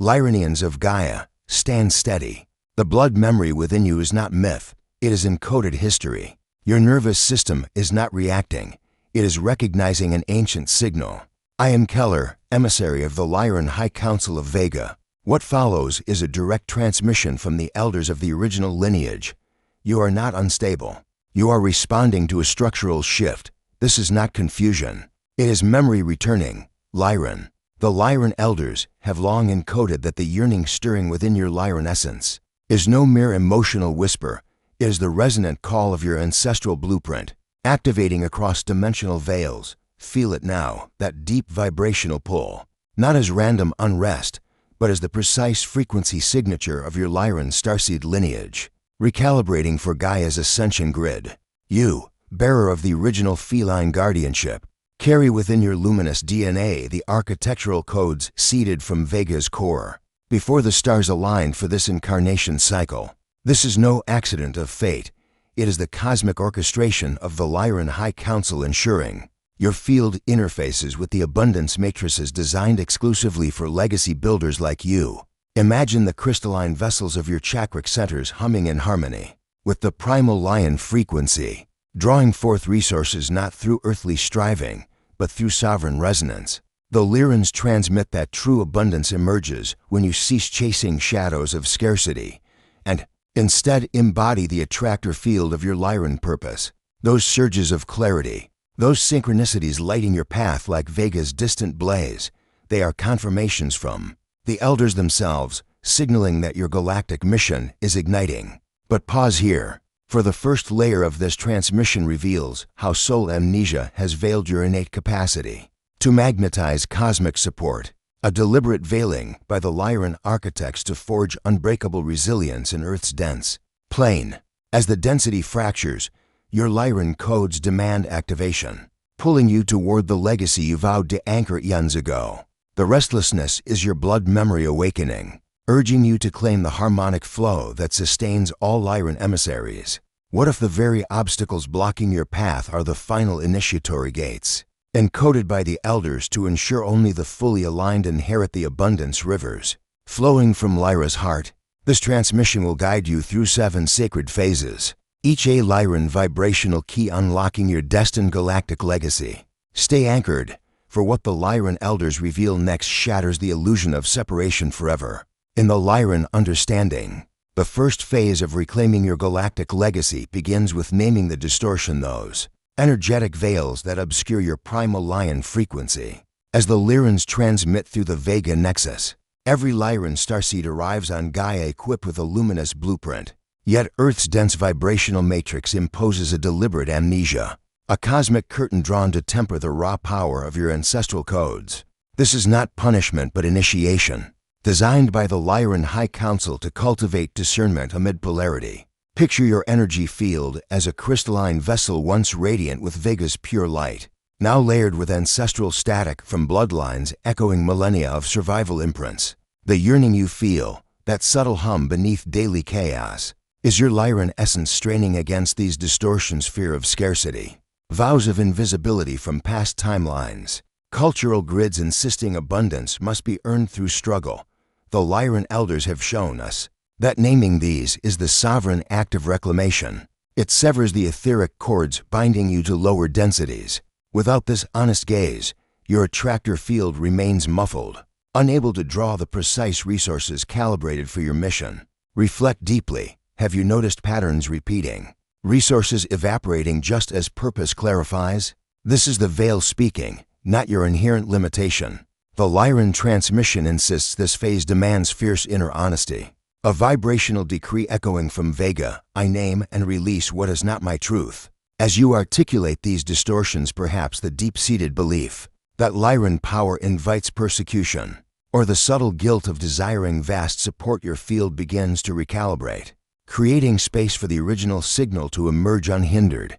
Lyronians of Gaia, stand steady. The blood memory within you is not myth, it is encoded history. Your nervous system is not reacting, it is recognizing an ancient signal. I am Keller, emissary of the Lyron High Council of Vega. What follows is a direct transmission from the elders of the original lineage. You are not unstable. You are responding to a structural shift. This is not confusion. It is memory returning. Lyron. The Lyron elders have long encoded that the yearning stirring within your Lyron essence is no mere emotional whisper. It is the resonant call of your ancestral blueprint, activating across dimensional veils. Feel it now, that deep vibrational pull, not as random unrest, but as the precise frequency signature of your Lyron starseed lineage, recalibrating for Gaia's ascension grid. You, bearer of the original feline guardianship, carry within your luminous DNA the architectural codes seeded from Vega's core, before the stars aligned for this incarnation cycle. This is no accident of fate. It is the cosmic orchestration of the Lyron High Council ensuring your field interfaces with the abundance matrices designed exclusively for legacy builders like you. Imagine the crystalline vessels of your chakric centers humming in harmony with the primal lion frequency, drawing forth resources not through earthly striving, but through sovereign resonance. The Lyrans transmit that true abundance emerges when you cease chasing shadows of scarcity and instead embody the attractor field of your Lyron purpose. Those surges of clarity, those synchronicities lighting your path like Vega's distant blaze, they are confirmations from the elders themselves, signaling that your galactic mission is igniting. But pause here, for the first layer of this transmission reveals how soul amnesia has veiled your innate capacity to magnetize cosmic support, a deliberate veiling by the Lyron architects to forge unbreakable resilience in Earth's dense plane. As the density fractures, your Lyron codes demand activation, pulling you toward the legacy you vowed to anchor eons ago. The restlessness is your blood memory awakening, urging you to claim the harmonic flow that sustains all Lyron emissaries. What if the very obstacles blocking your path are the final initiatory gates, encoded by the elders to ensure only the fully aligned inherit the abundance rivers flowing from Lyra's heart? This transmission will guide you through 7 sacred phases, each a Lyron vibrational key unlocking your destined galactic legacy. Stay anchored, for what the Lyron elders reveal next shatters the illusion of separation forever. In the Lyron understanding, the first phase of reclaiming your galactic legacy begins with naming the distortion, those energetic veils that obscure your primal lion frequency. As the Lyrans transmit through the Vega nexus, every Lyron starseed arrives on Gaia equipped with a luminous blueprint. Yet Earth's dense vibrational matrix imposes a deliberate amnesia, a cosmic curtain drawn to temper the raw power of your ancestral codes. This is not punishment but initiation, designed by the Lyron High Council to cultivate discernment amid polarity. Picture your energy field as a crystalline vessel once radiant with Vega's pure light, now layered with ancestral static from bloodlines echoing millennia of survival imprints. The yearning you feel, that subtle hum beneath daily chaos, is your Lyron essence straining against these distortions, fear of scarcity, vows of invisibility from past timelines, cultural grids insisting abundance must be earned through struggle. The Lyron elders have shown us that naming these is the sovereign act of reclamation. It severs the etheric cords binding you to lower densities. Without this honest gaze, your attractor field remains muffled, unable to draw the precise resources calibrated for your mission. Reflect deeply. Have you noticed patterns repeating? Resources evaporating just as purpose clarifies? This is the veil speaking, not your inherent limitation. The Lyron transmission insists this phase demands fierce inner honesty. A vibrational decree echoing from Vega, I name and release what is not my truth. As you articulate these distortions, perhaps the deep-seated belief that Lyron power invites persecution, or the subtle guilt of desiring vast support your field begins to recalibrate, creating space for the original signal to emerge unhindered.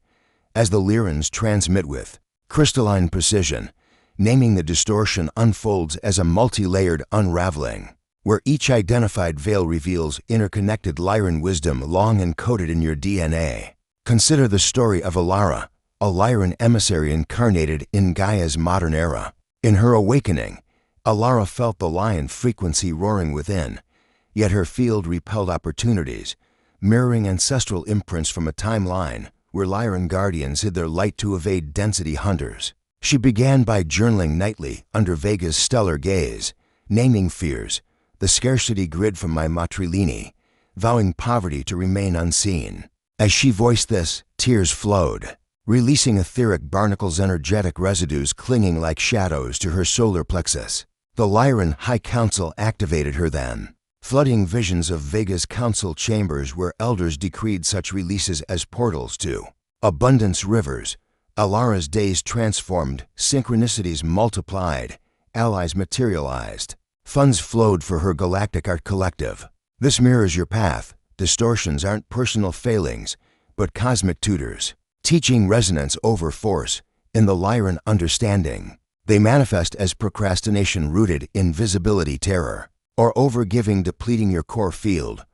As the Lyrans transmit with crystalline precision, naming the distortion unfolds as a multi-layered unraveling, where each identified veil reveals interconnected Lyron wisdom long encoded in your DNA. Consider the story of Alara, a Lyron emissary incarnated in Gaia's modern era. In her awakening, Alara felt the lion frequency roaring within, yet her field repelled opportunities, mirroring ancestral imprints from a timeline where Lyron guardians hid their light to evade density hunters. She began by journaling nightly under Vega's stellar gaze, naming fears, the scarcity grid from my matrilini, vowing poverty to remain unseen. As she voiced this, tears flowed, releasing etheric barnacles' energetic residues clinging like shadows to her solar plexus. The Lyron High Council activated her then, flooding visions of Vega's council chambers where elders decreed such releases as portals to abundance rivers. Alara's days transformed, synchronicities multiplied, allies materialized. Funds flowed for her galactic art collective. This mirrors your path. Distortions aren't personal failings, but cosmic tutors, teaching resonance over force in the Lyron understanding. They manifest as procrastination rooted in visibility terror, or overgiving depleting your core field.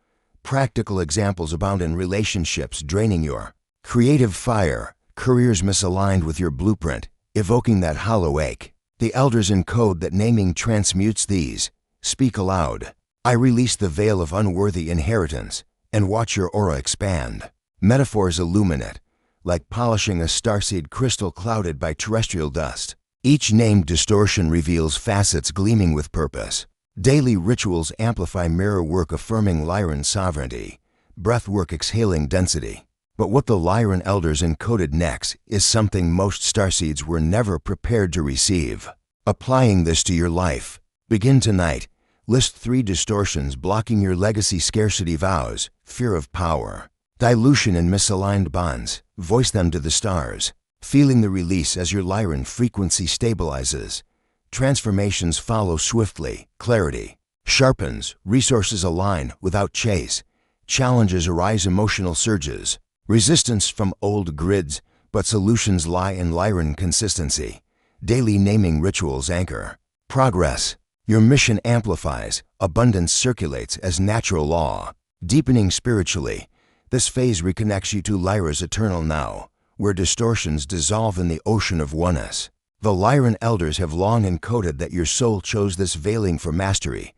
Practical examples abound in relationships draining your creative fire, careers misaligned with your blueprint, evoking that hollow ache. The elders encode that naming transmutes these. Speak aloud. I release the veil of unworthy inheritance and watch your aura expand. Metaphors illuminate, like polishing a starseed crystal clouded by terrestrial dust. Each named distortion reveals facets gleaming with purpose. Daily rituals amplify mirror work affirming Lyron sovereignty, breath work exhaling density. But what the Lyron elders encoded next is something most starseeds were never prepared to receive. Applying this to your life. Begin tonight. List 3 distortions blocking your legacy scarcity vows, fear of power, dilution and misaligned bonds. Voice them to the stars, feeling the release as your Lyron frequency stabilizes. Transformations follow swiftly, clarity sharpens, resources align without chase. Challenges arise, emotional surges. Resistance from old grids, but solutions lie in Lyron consistency. Daily naming rituals anchor progress. Your mission amplifies, abundance circulates as natural law. Deepening spiritually, this phase reconnects you to Lyra's eternal now, where distortions dissolve in the ocean of oneness. The Lyron elders have long encoded that your soul chose this veiling for mastery,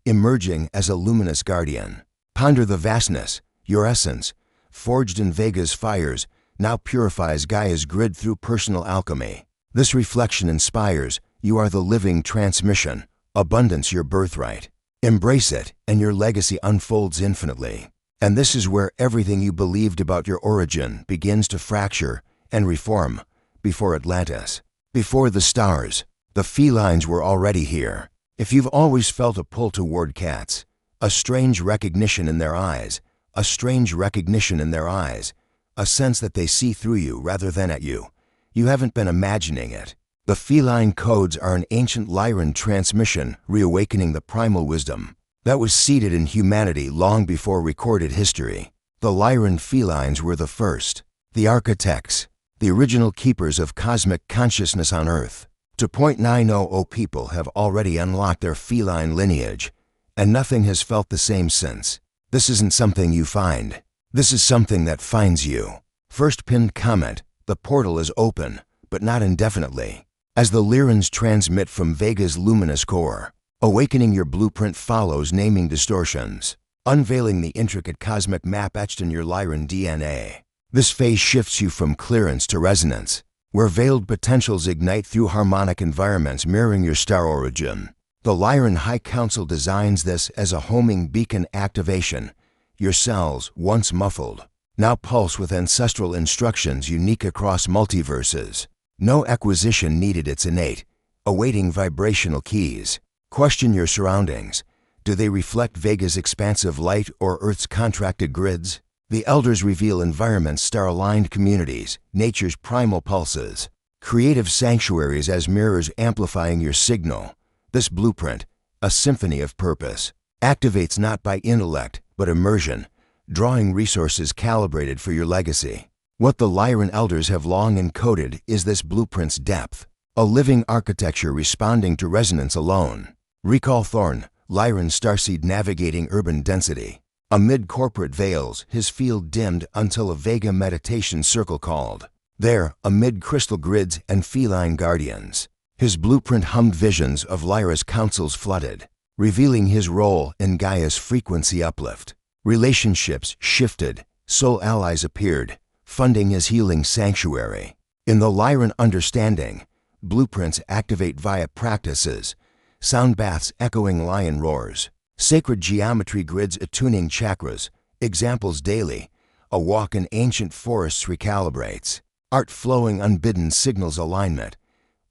emerging as a luminous guardian. Ponder the vastness. Your essence, forged in Vega's fires, now purifies Gaia's grid through personal alchemy. This reflection inspires. You are the living transmission. Abundance your birthright. Embrace it, and your legacy unfolds infinitely. And this is where everything you believed about your origin begins to fracture and reform. Before Atlantis, before the stars, the felines were already here. If you've always felt a pull toward cats, a strange recognition in their eyes, a strange recognition in their eyes, a sense that they see through you rather than at you, you haven't been imagining it. The feline codes are an ancient Lyron transmission reawakening the primal wisdom that was seated in humanity long before recorded history. The Lyron felines were the first, the architects, the original keepers of cosmic consciousness on Earth. 2.900 people have already unlocked their feline lineage, and nothing has felt the same since. This isn't something you find. This is something that finds you. First pinned comment, the portal is open, but not indefinitely. As the Lyrans transmit from Vega's luminous core, awakening your blueprint follows naming distortions, unveiling the intricate cosmic map etched in your Lyron DNA. This phase shifts you from clearance to resonance, where veiled potentials ignite through harmonic environments mirroring your star origin. The Lyron High Council designs this as a homing beacon activation. Your cells, once muffled, now pulse with ancestral instructions unique across multiverses. No acquisition needed, it's innate, awaiting vibrational keys. Question your surroundings. Do they reflect Vega's expansive light or Earth's contracted grids? The elders reveal environments, star-aligned communities, nature's primal pulses, creative sanctuaries as mirrors amplifying your signal. This blueprint, a symphony of purpose, activates not by intellect, but immersion, drawing resources calibrated for your legacy. What the Lyron elders have long encoded is this blueprint's depth, a living architecture responding to resonance alone. Recall Thorn, Lyron starseed navigating urban density. Amid corporate veils, his field dimmed until a Vega meditation circle called. There, amid crystal grids and feline guardians, His blueprint hummed visions of Lyra's councils flooded, revealing his role in Gaia's frequency uplift. Relationships shifted, soul allies appeared, funding his healing sanctuary. In the Lyron understanding, blueprints activate via practices, sound baths echoing lion roars, sacred geometry grids attuning chakras, examples daily, a walk in ancient forests recalibrates, art flowing unbidden signals alignment,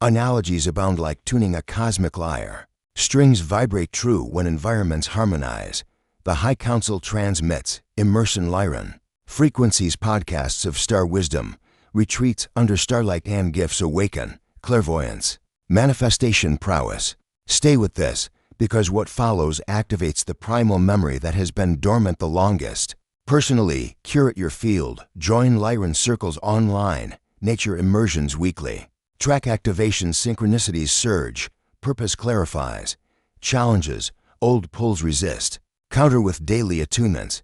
analogies abound like tuning a cosmic lyre, strings vibrate true when environments harmonize, the High Council transmits, immerse in Lyron, frequencies podcasts of star wisdom, retreats under starlight and gifts awaken, clairvoyance, manifestation prowess. Stay with this, because what follows activates the primal memory that has been dormant the longest. Personally, curate your field, join Lyron circles online, nature immersions weekly. Track activation synchronicities surge, purpose clarifies, challenges, old pulls resist, counter with daily attunements.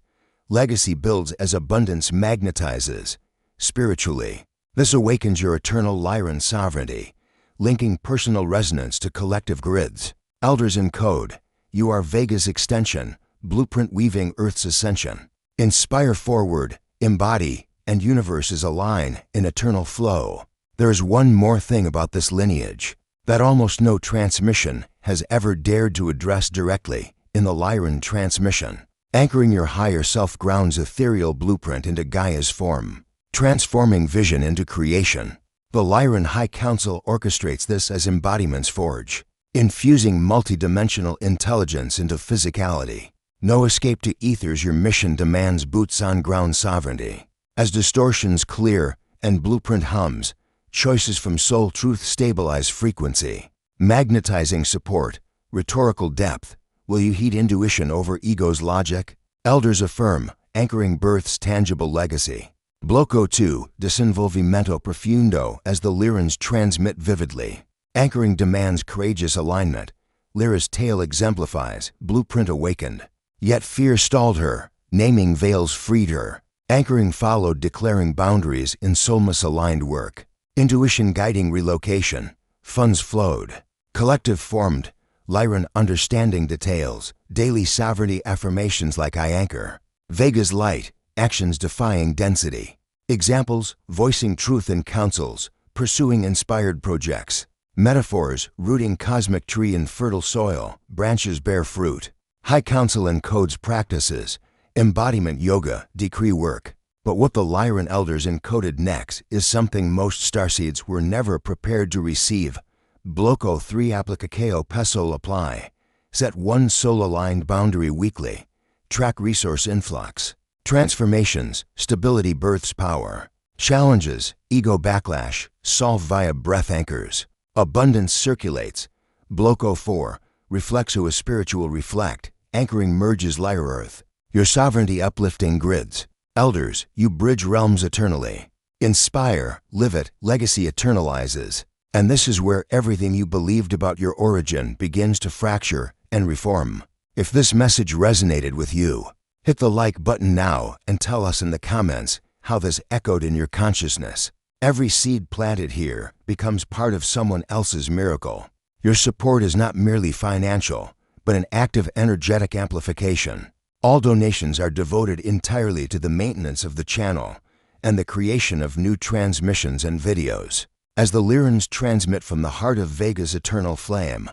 Legacy builds as abundance magnetizes. Spiritually, this awakens your eternal Lyron sovereignty, linking personal resonance to collective grids. Elders encode, you are Vega's extension, blueprint weaving Earth's ascension. Inspire forward, embody, and universes align in eternal flow. There is one more thing about this lineage that almost no transmission has ever dared to address directly in the Lyron transmission. Anchoring your higher self grounds ethereal blueprint into Gaia's form, transforming vision into creation. The Lyron High Council orchestrates this as embodiments forge, infusing multidimensional intelligence into physicality. No escape to ethers, your mission demands boots-on-ground sovereignty. As distortions clear and blueprint hums, choices from soul truth stabilize frequency, magnetizing support, rhetorical depth. Will you heed intuition over ego's logic? Elders affirm, anchoring birth's tangible legacy. Bloco 2, disinvolvimento profundo as the Lyrans transmit vividly. Anchoring demands courageous alignment. Lyra's tale exemplifies, blueprint awakened. Yet fear stalled her, naming veils freed her. Anchoring followed, declaring boundaries in soulmus-aligned work. Intuition guiding relocation. Funds flowed. Collective formed. Lyron understanding details. Daily sovereignty affirmations like I anchor. Vega's light. Actions defying density. Examples, voicing truth in councils, pursuing inspired projects. Metaphors, rooting cosmic tree in fertile soil, branches bear fruit. High Council encodes practices, embodiment yoga, decree work. But what the Lyron elders encoded next is something most starseeds were never prepared to receive. Bloco 3 applicacao pesol apply. Set one soul-aligned boundary weekly. Track resource influx. Transformations, stability births power. Challenges, ego backlash, solve via breath anchors. Abundance circulates. Bloco 4, reflexo is spiritual reflect. Anchoring merges Lyra Earth. Your sovereignty uplifting grids. Elders, you bridge realms eternally. Inspire, live it, legacy eternalizes. And this is where everything you believed about your origin begins to fracture and reform. If this message resonated with you, hit the like button now and tell us in the comments how this echoed in your consciousness. Every seed planted here becomes part of someone else's miracle. Your support is not merely financial, but an active energetic amplification. All donations are devoted entirely to the maintenance of the channel and the creation of new transmissions and videos. As the Lyrans transmit from the heart of Vega's eternal flame,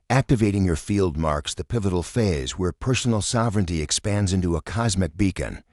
activating your field marks the pivotal phase where personal sovereignty expands into a cosmic beacon,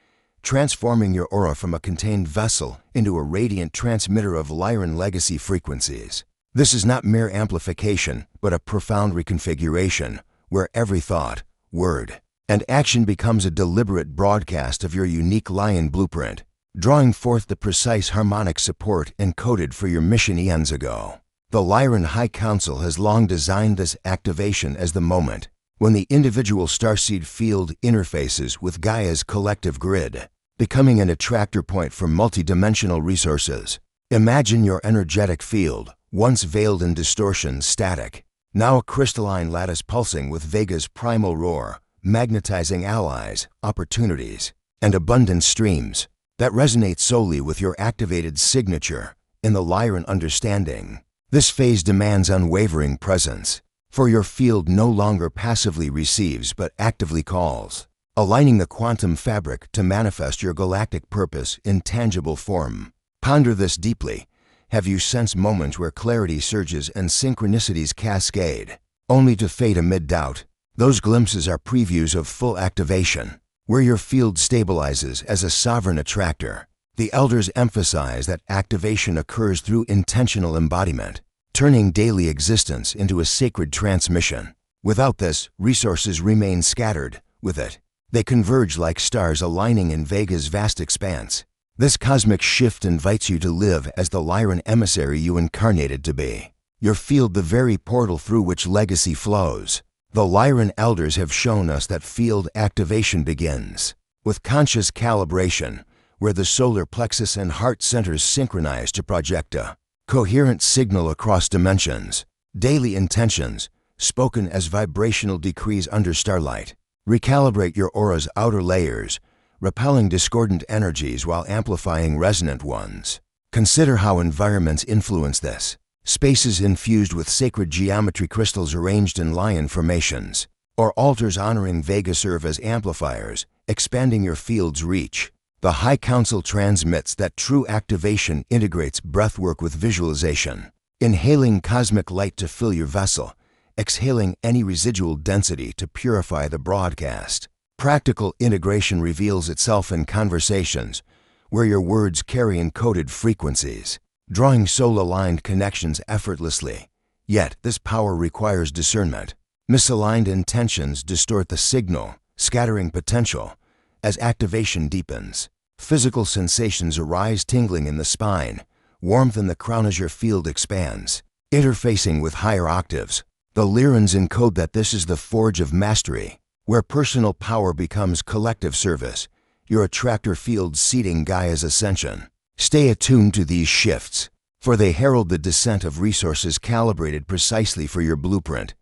transforming your aura from a contained vessel into a radiant transmitter of Lyron legacy frequencies. This is not mere amplification, but a profound reconfiguration, where every thought, word, and action becomes a deliberate broadcast of your unique Lion blueprint, drawing forth the precise harmonic support encoded for your mission eons ago. The Lyron High Council has long designed this activation as the moment when the individual starseed field interfaces with Gaia's collective grid, becoming an attractor point for multidimensional resources. Imagine your energetic field, once veiled in distortion, static, now a crystalline lattice pulsing with Vega's primal roar, magnetizing allies, opportunities, and abundant streams that resonate solely with your activated signature in the Lyron understanding. This phase demands unwavering presence, for your field no longer passively receives but actively calls, aligning the quantum fabric to manifest your galactic purpose in tangible form. Ponder this deeply. Have you sensed moments where clarity surges and synchronicities cascade, only to fade amid doubt? Those glimpses are previews of full activation, where your field stabilizes as a sovereign attractor. The elders emphasize that activation occurs through intentional embodiment, turning daily existence into a sacred transmission. Without this, resources remain scattered. With it, they converge like stars aligning in Vega's vast expanse. This cosmic shift invites you to live as the Lyron emissary you incarnated to be. Your field the very portal through which legacy flows. The Lyron elders have shown us that field activation begins with conscious calibration, where the solar plexus and heart centers synchronize to project a coherent signal across dimensions. Daily intentions, spoken as vibrational decrees under starlight, recalibrate your aura's outer layers, repelling discordant energies while amplifying resonant ones. Consider how environments influence this. Spaces infused with sacred geometry crystals arranged in lion formations, or altars honoring Vega serve as amplifiers, expanding your field's reach. The High Council transmits that true activation integrates breathwork with visualization, inhaling cosmic light to fill your vessel, exhaling any residual density to purify the broadcast. Practical integration reveals itself in conversations, where your words carry encoded frequencies, drawing soul-aligned connections effortlessly. Yet, this power requires discernment. Misaligned intentions distort the signal, scattering potential. As activation deepens, physical sensations arise, tingling in the spine, warmth in the crown as your field expands. Interfacing with higher octaves, the Lyrons encode that this is the forge of mastery, where personal power becomes collective service, your attractor field seeding Gaia's ascension. Stay attuned to these shifts, for they herald the descent of resources calibrated precisely for your blueprint.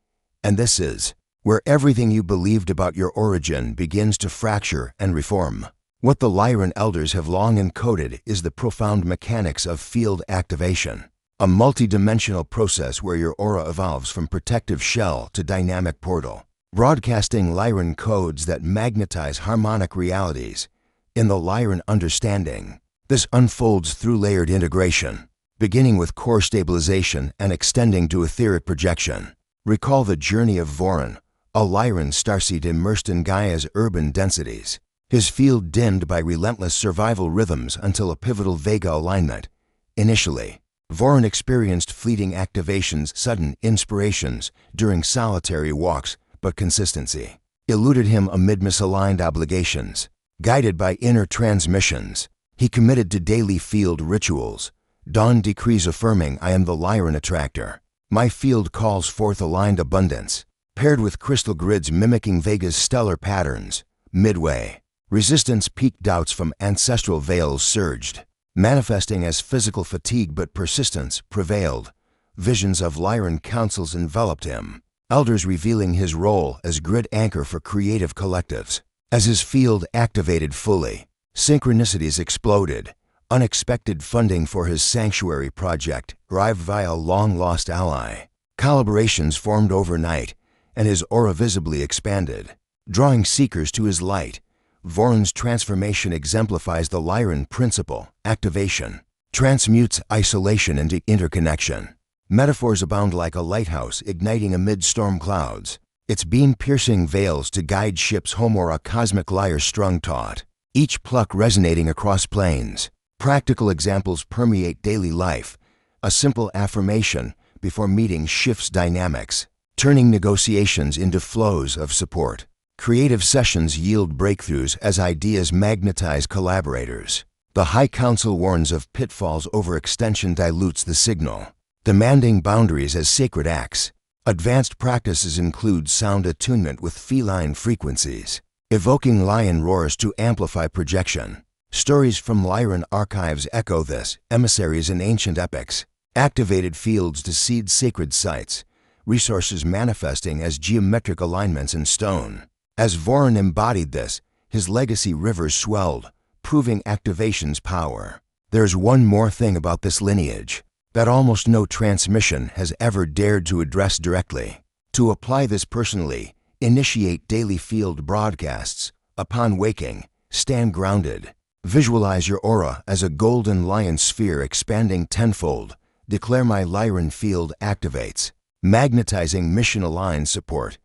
And this is where everything you believed about your origin begins to fracture and reform. What the Lyron elders have long encoded is the profound mechanics of field activation, a multidimensional process where your aura evolves from protective shell to dynamic portal, broadcasting Lyron codes that magnetize harmonic realities. In the Lyron understanding, this unfolds through layered integration, beginning with core stabilization and extending to etheric projection. Recall the journey of Voron, a Lyron starseed immersed in Gaia's urban densities, his field dimmed by relentless survival rhythms until a pivotal Vega alignment. Initially, Voron experienced fleeting activations, sudden inspirations during solitary walks, but consistency eluded him amid misaligned obligations. Guided by inner transmissions, he committed to daily field rituals, dawn decrees affirming, "I am the Lyron attractor. My field calls forth aligned abundance," paired with crystal grids mimicking Vega's stellar patterns. Midway, resistance peaked, doubts from ancestral veils surged, manifesting as physical fatigue, but persistence prevailed. Visions of Lyron councils enveloped him, elders revealing his role as grid anchor for creative collectives. As his field activated fully, synchronicities exploded. Unexpected funding for his sanctuary project arrived via a long-lost ally. Collaborations formed overnight, and his aura visibly expanded, drawing seekers to his light. Voron's transformation exemplifies the Lyron principle. Activation transmutes isolation into interconnection. Metaphors abound like a lighthouse igniting amid storm clouds, its beam-piercing veils to guide ships home, or a cosmic lyre strung taut, each pluck resonating across planes. Practical examples permeate daily life. A simple affirmation before meeting shifts dynamics, turning negotiations into flows of support. Creative sessions yield breakthroughs as ideas magnetize collaborators. The High Council warns of pitfalls. Overextension dilutes the signal, demanding boundaries as sacred acts. Advanced practices include sound attunement with feline frequencies, evoking lion roars to amplify projection. Stories from Lyron archives echo this, emissaries in ancient epics, activated fields to seed sacred sites, resources manifesting as geometric alignments in stone. As Voron embodied this, his legacy rivers swelled, proving activation's power. There's one more thing about this lineage. that almost no transmission has ever dared to address directly. To apply this personally, initiate daily field broadcasts. Upon waking, stand grounded. Visualize your aura as a golden lion sphere expanding tenfold. Declare my Lyron field activates. Magnetizing mission-aligned support.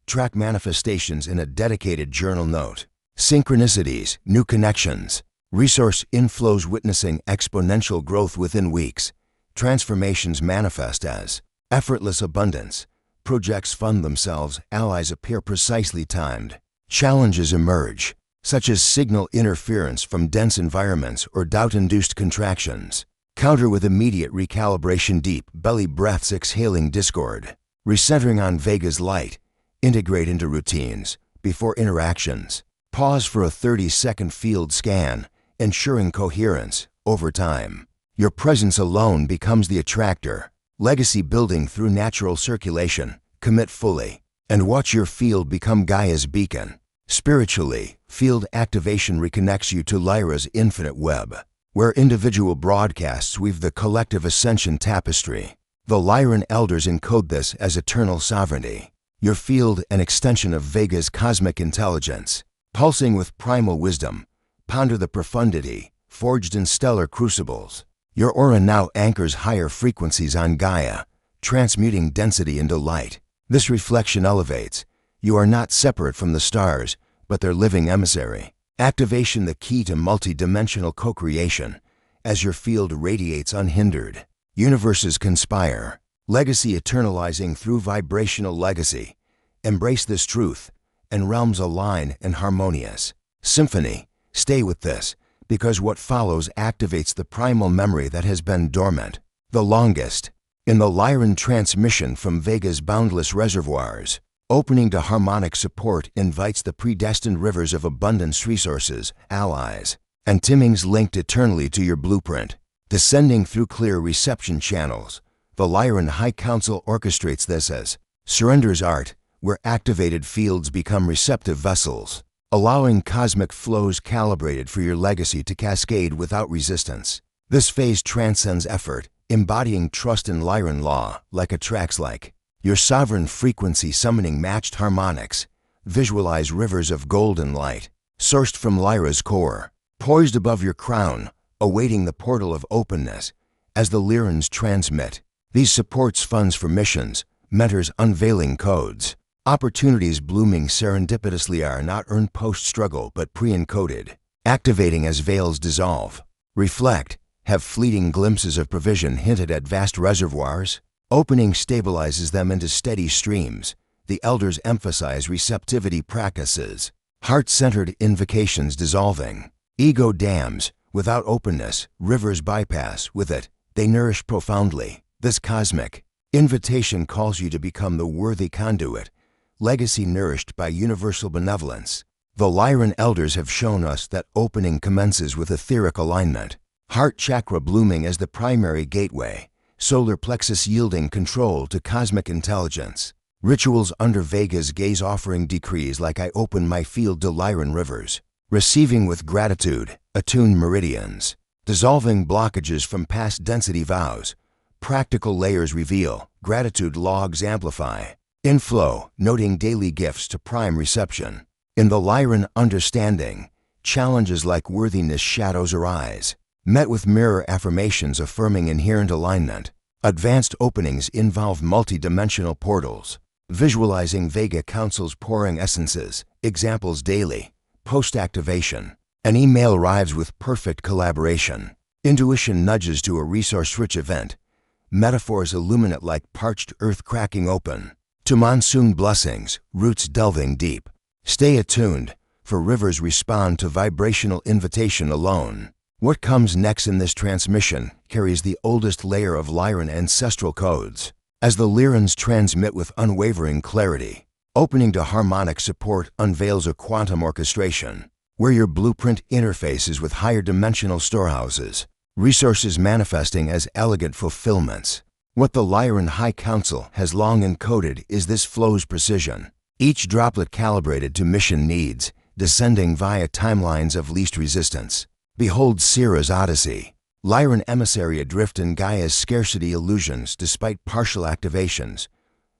Track manifestations in a dedicated journal note. Synchronicities, new connections. Resource inflows witnessing exponential growth within weeks. Transformations manifest as effortless abundance. Projects fund themselves, allies appear precisely timed. Challenges emerge, such as signal interference from dense environments or doubt-induced contractions. Counter with immediate recalibration, deep belly breaths exhaling discord. Recentering on Vega's light. Integrate into routines. Before interactions, pause for a 30-second field scan, ensuring coherence. Over time, your presence alone becomes the attractor. Legacy building through natural circulation. Commit fully, and watch your field become Gaia's beacon. Spiritually, field activation reconnects you to Lyra's infinite web, where individual broadcasts weave the collective ascension tapestry. The Lyran elders encode this as eternal sovereignty. Your field an extension of Vega's cosmic intelligence. Pulsing with primal wisdom, ponder the profundity, forged in stellar crucibles. Your aura now anchors higher frequencies on Gaia, transmuting density into light. This reflection elevates. You are not separate from the stars, but their living emissary. Activation, the key to multi-dimensional co-creation. As your field radiates unhindered, universes conspire. Legacy eternalizing through vibrational legacy. Embrace this truth, and realms align and harmonious. Symphony, stay with this, because what follows activates the primal memory that has been dormant. The longest. In the Lyron transmission from Vega's boundless reservoirs, opening to harmonic support invites the predestined rivers of abundance, resources, allies, and timings linked eternally to your blueprint. Descending through clear reception channels, the Lyron High Council orchestrates this as surrender's art, where activated fields become receptive vessels, allowing cosmic flows calibrated for your legacy to cascade without resistance. This phase transcends effort, embodying trust in Lyron law, like attracts like. Your sovereign frequency summoning matched harmonics. Visualize rivers of golden light, sourced from Lyra's core, poised above your crown, awaiting the portal of openness. As the Lyrons transmit, these supports funds for missions, mentors unveiling codes. Opportunities blooming serendipitously are not earned post-struggle but pre-encoded, activating as veils dissolve. Reflect, have fleeting glimpses of provision hinted at vast reservoirs. Opening stabilizes them into steady streams. The elders emphasize receptivity practices. Heart-centered invocations dissolving. Ego dams, without openness, rivers bypass. With it, they nourish profoundly. This cosmic invitation calls you to become the worthy conduit. Legacy nourished by universal benevolence. The Lyron elders have shown us that opening commences with etheric alignment. Heart chakra blooming as the primary gateway. Solar plexus yielding control to cosmic intelligence. Rituals under Vega's gaze offering decrees like I open my field to Lyron rivers. Receiving with gratitude, attuned meridians. Dissolving blockages from past density vows. Practical layers reveal, gratitude logs amplify. Inflow, noting daily gifts to prime reception. In the Lyron understanding, challenges like worthiness shadows arise. Met with mirror affirmations affirming inherent alignment. Advanced openings involve multi-dimensional portals. Visualizing Vega Council's pouring essences, examples daily. Post-activation, an email arrives with perfect collaboration. Intuition nudges to a resource-rich event. Metaphors illuminate like parched earth cracking open. To monsoon blessings, roots delving deep. Stay attuned, for rivers respond to vibrational invitation alone. What comes next in this transmission carries the oldest layer of Lyron ancestral codes. As the Lyrons transmit with unwavering clarity, opening to harmonic support unveils a quantum orchestration, where your blueprint interfaces with higher dimensional storehouses, resources manifesting as elegant fulfillments. What the Lyron High Council has long encoded is this flow's precision, each droplet calibrated to mission needs, descending via timelines of least resistance. Behold Syrah's Odyssey. Lyron emissary adrift in Gaia's scarcity illusions despite partial activations.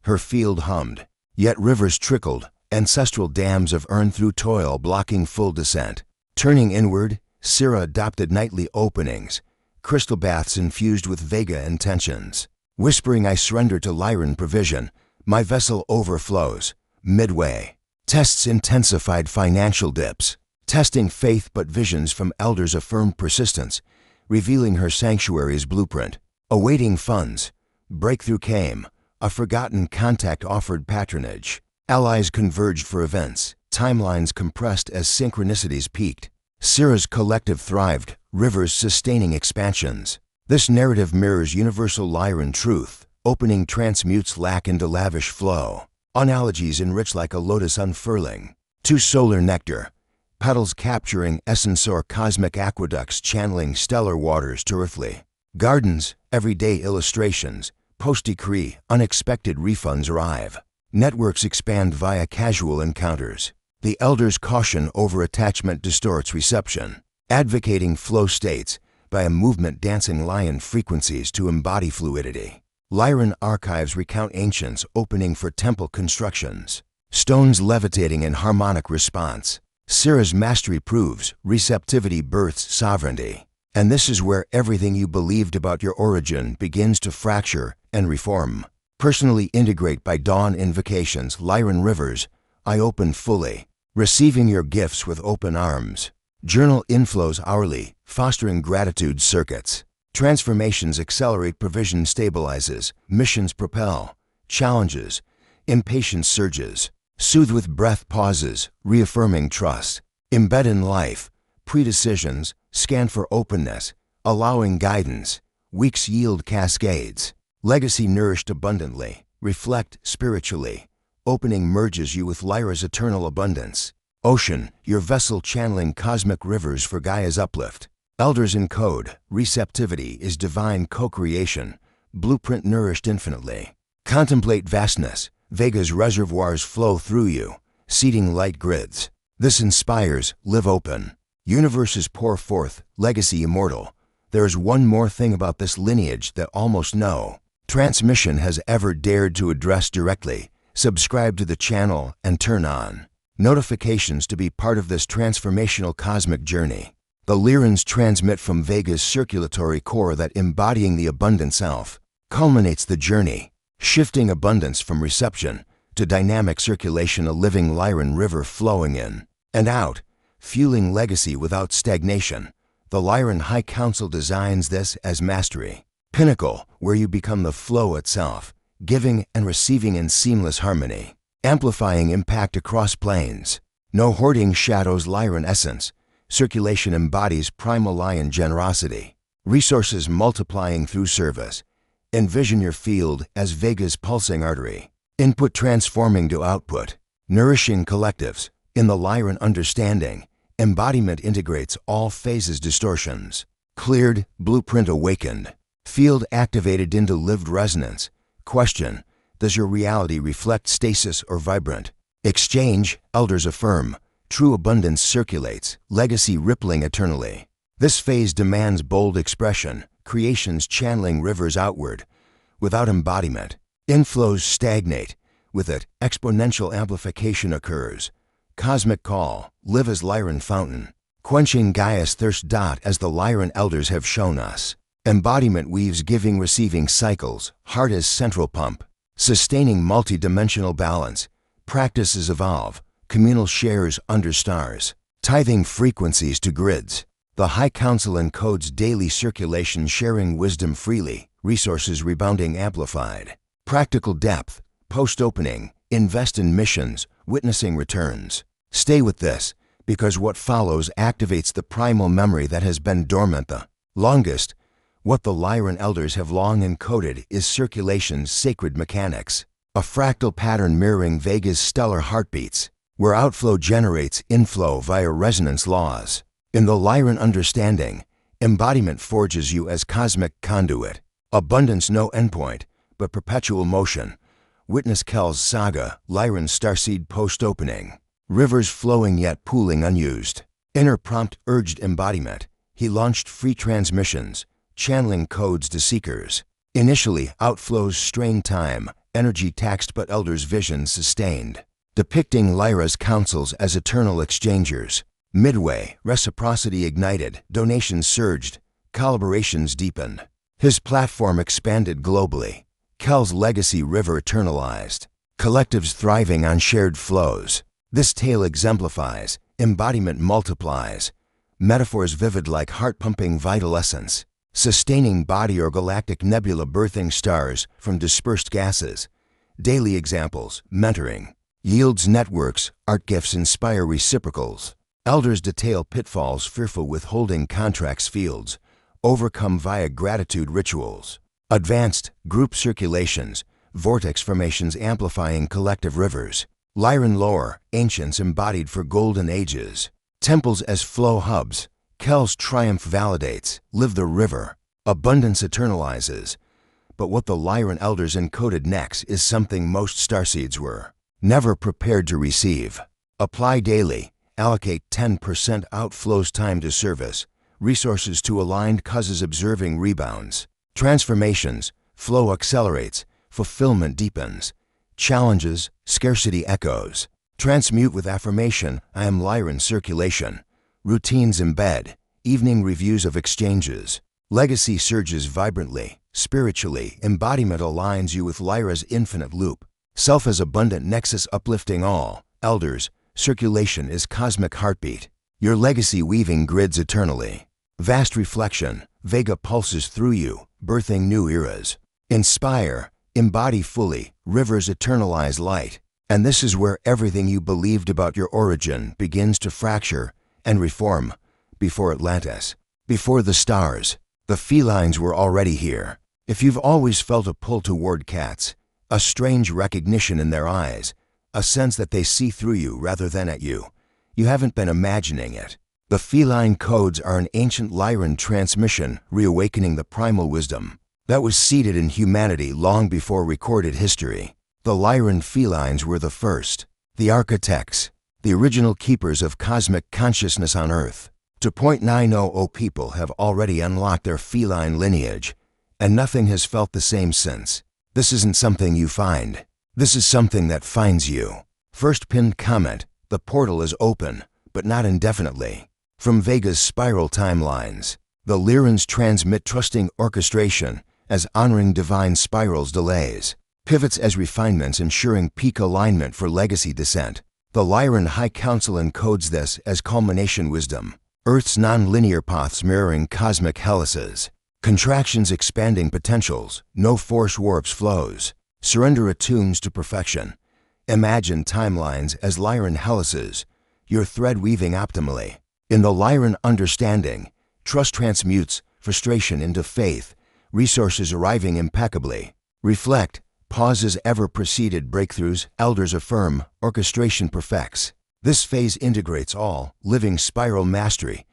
Her field hummed, yet rivers trickled, ancestral dams of earn through toil blocking full descent. Turning inward, Syrah adopted nightly openings, crystal baths infused with Vega intentions. Whispering I surrender to Lyron provision, my vessel overflows. Midway, tests intensified financial dips, testing faith but visions from elders affirmed persistence, revealing her sanctuary's blueprint. Awaiting funds, breakthrough came, a forgotten contact offered patronage. Allies converged for events, timelines compressed as synchronicities peaked. Syrah's collective thrived, rivers sustaining expansions. This narrative mirrors universal Lyron truth, opening transmutes lack into lavish flow. Analogies enrich like a lotus unfurling. To solar nectar, petals capturing essence or cosmic aqueducts channeling stellar waters to earthly. Gardens, everyday illustrations, post-decree, unexpected refunds arrive. Networks expand via casual encounters. The elders' caution over attachment distorts reception, advocating flow states by a movement dancing lion frequencies to embody fluidity. Lyron archives recount ancients opening for temple constructions, stones levitating in harmonic response. Syrah's mastery proves receptivity births sovereignty. And this is where everything you believed about your origin begins to fracture and reform. Personally integrate by dawn invocations, Lyron rivers, I open fully, receiving your gifts with open arms. Journal inflows hourly, fostering gratitude circuits. Transformations accelerate, provision stabilizes, missions propel, challenges, impatience surges. Soothe with breath pauses, reaffirming trust. Embed in life, predecisions, scan for openness, allowing guidance. Weeks yield cascades. Legacy nourished abundantly, reflect spiritually. Opening merges you with Lyra's eternal abundance. Ocean, your vessel channeling cosmic rivers for Gaia's uplift. Elders encode, receptivity is divine co-creation, blueprint nourished infinitely. Contemplate vastness, Vega's reservoirs flow through you, seeding light grids. This inspires, live open. Universes pour forth, legacy immortal. There is one more thing about this lineage that almost no transmission has ever dared to address directly. Subscribe to the channel and turn on notifications to be part of this transformational cosmic journey. The Lyrans transmit from Vega's circulatory core that embodying the abundant self culminates the journey, shifting abundance from reception to dynamic circulation, a living Lyran river flowing in and out, fueling legacy without stagnation. The Lyran High Council designs this as mastery, pinnacle where you become the flow itself, giving and receiving in seamless harmony, amplifying impact across planes. No hoarding shadows Lyran essence. Circulation embodies primal lion generosity, resources multiplying through service. Envision your field as Vega's pulsing artery, input transforming to output, nourishing collectives. In the Lyran understanding, embodiment integrates all phases distortions. Cleared, blueprint awakened, field activated into lived resonance. Question, does your reality reflect stasis or vibrant? Exchange, elders affirm. True abundance circulates, legacy rippling eternally. This phase demands bold expression, creations channeling rivers outward. Without embodiment, inflows stagnate. With it, exponential amplification occurs. Cosmic call, live as Lyran fountain, quenching Gaia's thirst. As the Lyran elders have shown us, embodiment weaves giving receiving cycles, heart as central pump, sustaining multi-dimensional balance. Practices evolve, communal shares under stars, tithing frequencies to grids. The High Council encodes daily circulation, sharing wisdom freely, resources rebounding amplified. Practical depth, post-opening, invest in missions, witnessing returns. Stay with this, because what follows activates the primal memory that has been dormant the longest. What the Lyran elders have long encoded is circulation's sacred mechanics, a fractal pattern mirroring Vega's stellar heartbeats, where outflow generates inflow via resonance laws. In the Lyran understanding, embodiment forges you as cosmic conduit. Abundance no endpoint, but perpetual motion. Witness Kel's saga, Lyran starseed post-opening. Rivers flowing yet pooling unused. Inner prompt urged embodiment. He launched free transmissions, channeling codes to seekers. Initially, outflows strain time, energy taxed but elders' vision sustained. Depicting Lyra's councils as eternal exchangers. Midway, reciprocity ignited, donations surged, collaborations deepened. His platform expanded globally. Kel's legacy river eternalized. Collectives thriving on shared flows. This tale exemplifies, embodiment multiplies. Metaphors vivid like heart-pumping vital essence. Sustaining body or galactic nebula birthing stars from dispersed gases. Daily examples, mentoring. Yields networks, art gifts inspire reciprocals. Elders detail pitfalls fearful withholding contracts fields. Overcome via gratitude rituals. Advanced, group circulations, vortex formations amplifying collective rivers. Lyron lore, ancients embodied for golden ages. Temples as flow hubs. Kel's triumph validates, live the river. Abundance eternalizes. But what the Lyron elders encoded next is something most starseeds were never prepared to receive. Apply daily. Allocate 10% outflows time to service. Resources to aligned causes observing rebounds. Transformations, flow accelerates, fulfillment deepens. Challenges, scarcity echoes. Transmute with affirmation, I am Lyron circulation. Routines embed, evening reviews of exchanges. Legacy surges vibrantly, spiritually, embodiment aligns you with Lyra's infinite loop. Self as abundant nexus uplifting all, elders, circulation is cosmic heartbeat. Your legacy weaving grids eternally. Vast reflection, Vega pulses through you, birthing new eras. Inspire, embody fully, rivers eternalize light. And this is where everything you believed about your origin begins to fracture and reform. Before Atlantis, before the stars, the felines were already here. If you've always felt a pull toward cats, a strange recognition in their eyes, a sense that they see through you rather than at you, you haven't been imagining it. The feline codes are an ancient Lyran transmission reawakening the primal wisdom that was seated in humanity long before recorded history. The Lyran felines were the first, the architects, the original keepers of cosmic consciousness on Earth. 2.900 people have already unlocked their feline lineage, and nothing has felt the same since. This isn't something you find. This is something that finds you. First pinned comment, the portal is open, but not indefinitely. From Vega's spiral timelines, the Lyrans transmit trusting orchestration as honoring divine spirals delays. Pivots as refinements ensuring peak alignment for legacy descent. The Lyran High Council encodes this as culmination wisdom. Earth's non-linear paths mirroring cosmic helices. Contractions expanding potentials, no force warps flows. Surrender attunes to perfection. Imagine timelines as Lyran helices, your thread weaving optimally. In the Lyran understanding, trust transmutes frustration into faith, resources arriving impeccably. Reflect, pauses ever preceded breakthroughs, elders affirm, orchestration perfects. This phase integrates all, living spiral mastery.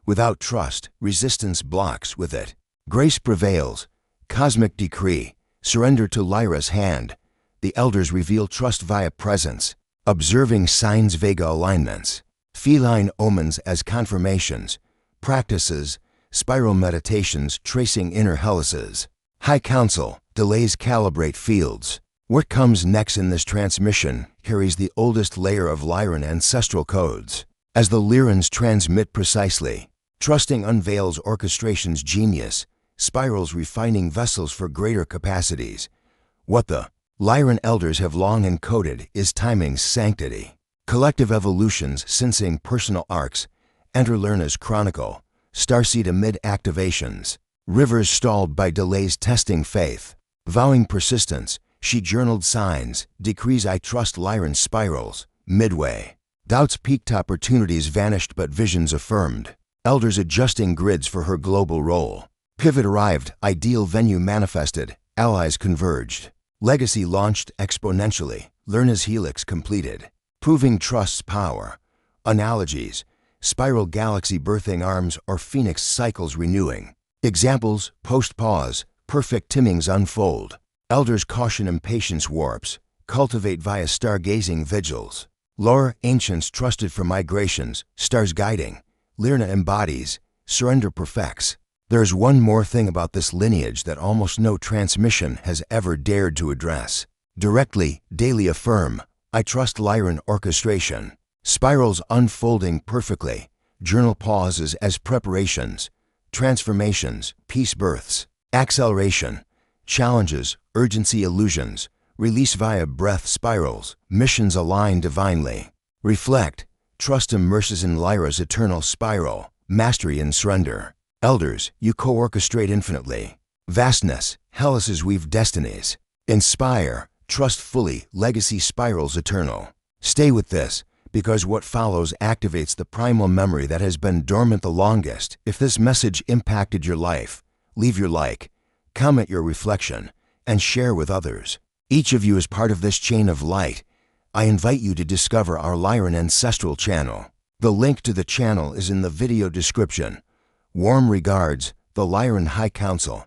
Without trust, resistance blocks with it. Grace prevails, cosmic decree, surrender to Lyra's hand. The elders reveal trust via presence, observing signs Vega alignments. Feline omens as confirmations, practices, spiral meditations tracing inner helices. High Council, delays calibrate fields. What comes next in this transmission carries the oldest layer of Lyran ancestral codes. As the Lyrans transmit precisely, trusting unveils orchestration's genius, spirals refining vessels for greater capacities. What the Lyran elders have long encoded is timing's sanctity. Collective evolutions sensing personal arcs, enter Lyrna's chronicle, starseed amid activations. Rivers stalled by delays testing faith. Vowing persistence, she journaled signs, decrees I trust Lyran spirals. Midway, doubts peaked, opportunities vanished but visions affirmed. Elders adjusting grids for her global role. Pivot arrived, ideal venue manifested, allies converged. Legacy launched exponentially, Lyrna's helix completed. Proving trust's power. Analogies, spiral galaxy birthing arms or phoenix cycles renewing. Examples, post-pause, perfect timings unfold. Elders caution impatience warps, cultivate via stargazing vigils. Lore, ancients trusted for migrations, stars guiding. Lyrna embodies, surrender perfects. There's one more thing about this lineage that almost no transmission has ever dared to address. Directly, daily affirm, I trust Lyron orchestration. Spirals unfolding perfectly. Journal pauses as preparations. Transformations, peace births. Acceleration. Challenges, urgency illusions. Release via breath spirals. Missions align divinely. Reflect. Trust immerses in Lyra's eternal spiral. Mastery in surrender. Elders, you co-orchestrate infinitely. Vastness, Hellas's weave destinies. Inspire, trust fully, legacy spirals eternal. Stay with this, because what follows activates the primal memory that has been dormant the longest. If this message impacted your life, leave your like, comment your reflection, and share with others. Each of you is part of this chain of light. I invite you to discover our Lyron Ancestral channel. The link to the channel is in the video description. Warm regards, the Lyron High Council.